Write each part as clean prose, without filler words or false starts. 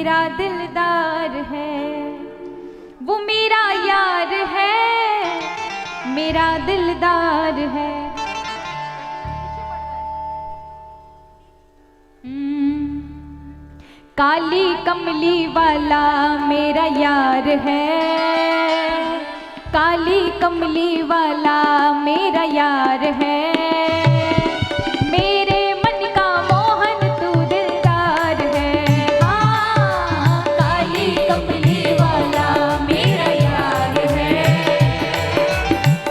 मेरा दिलदार है, वो मेरा यार है, मेरा दिलदार है। काली कमली वाला मेरा यार है, काली कमली वाला मेरा यार है। मेरे मन का मोहन तू दिलदार है। हाँ, काली कमली वाला मेरा यार है,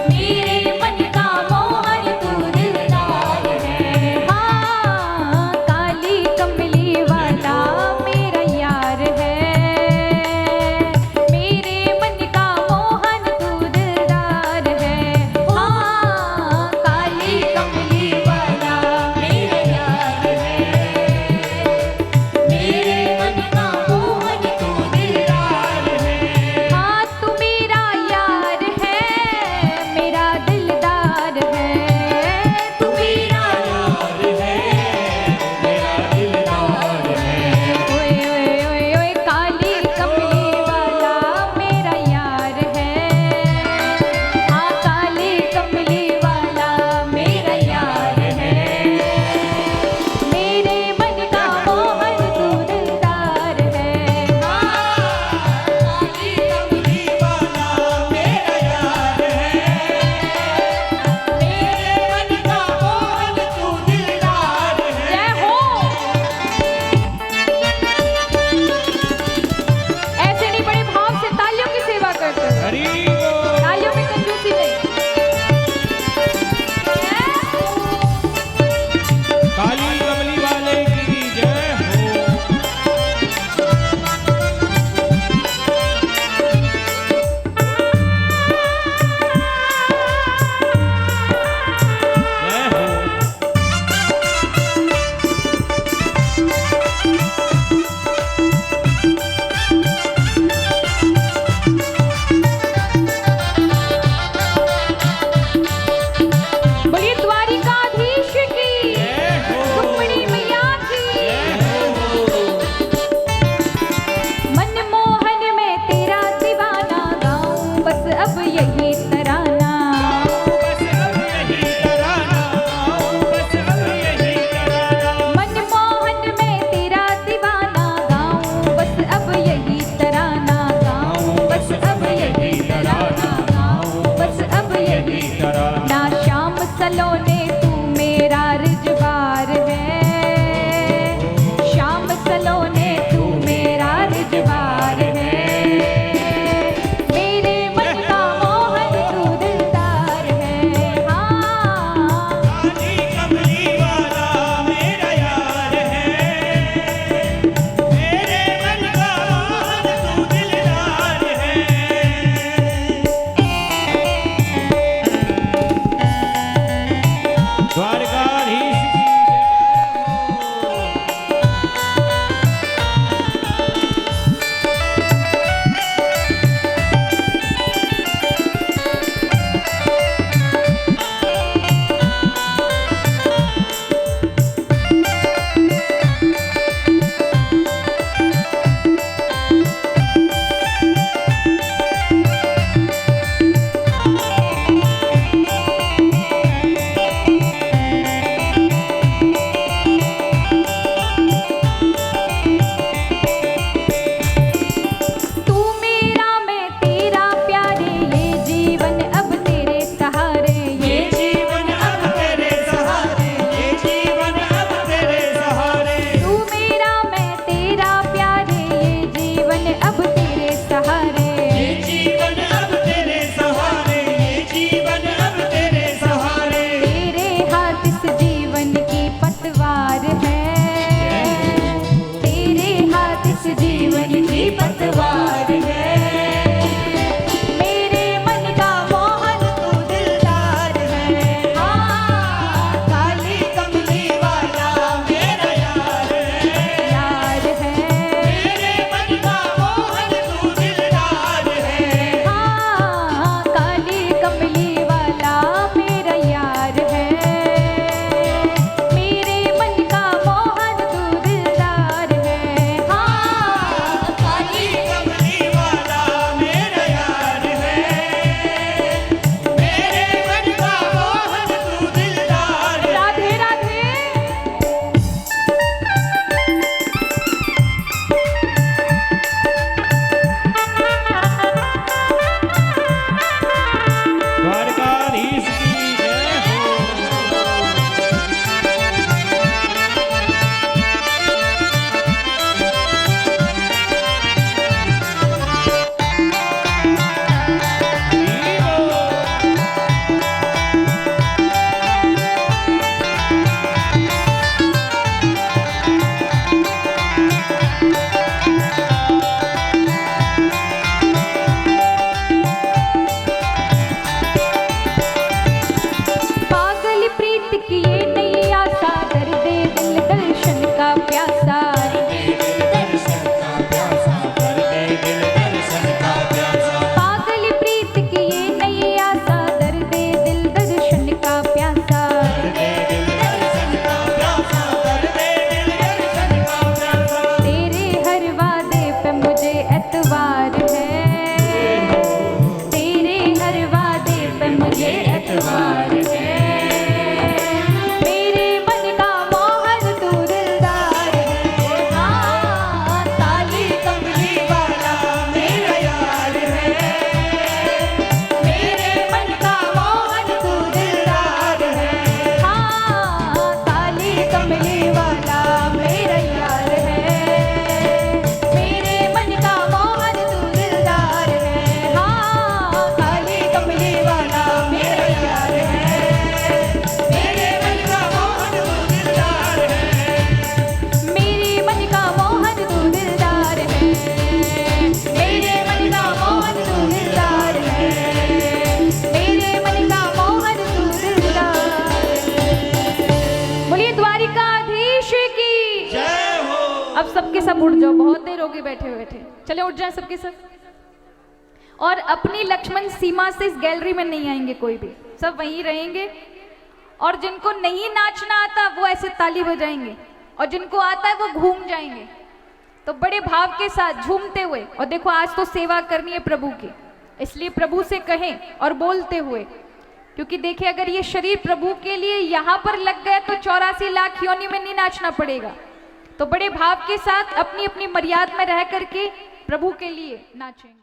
मेरे मन का मोहन तू दिलदार है। हाँ, काली कमली वाला मेरा यार है, मेरे मन का मोहन तू दिलदार है। हाँ, काली प्यासा। पागल प्रीत की ये नई आशा, दर्द दिल दर्शन का प्यासा। तेरे हर वादे पे मुझे एतबार है, तेरे हर वादे पे मुझे एतबार है। मेरे मन का मोहन तू दिलदार है, हाँ काली कमली वाला मेरा यार है। मेरे मन का मोहन तू दिलदार है, हाँ काली कमली वाला मेरा यार है। मेरे मन का मोहन तू दिलदार है, हाँ काली कमली वाला मेरा यार है। मेरे मन का मोहन तू दिलदार है, मेरे मन का मोहन तू दिलदार है। मेरे मन का मोहन तू दिलदार है, मेरे मन का मोहन तू दिलदार है। बोलिए द्वारिकाधीश की जय हो। अब सबके सब उठ जाओ, बहुत देर होगी बैठे बैठे। चले उठ जाए सबके सब। और अपनी लक्ष्मण सीमा से इस गैलरी में नहीं आएंगे कोई भी, सब वहीं रहेंगे। और जिनको नहीं नाचना आता वो ऐसे ताली बजाएंगे, और जिनको आता है वो घूम जाएंगे। तो बड़े भाव के साथ झूमते हुए, और देखो आज तो सेवा करनी है प्रभु की, इसलिए प्रभु से कहें और बोलते हुए, क्योंकि देखिए अगर ये शरीर प्रभु के लिए यहाँ पर लग गया तो 84 लाख योनि में नहीं नाचना पड़ेगा। तो बड़े भाव के साथ अपनी अपनी मर्यादा में रह करके प्रभु के लिए नाचेंगे।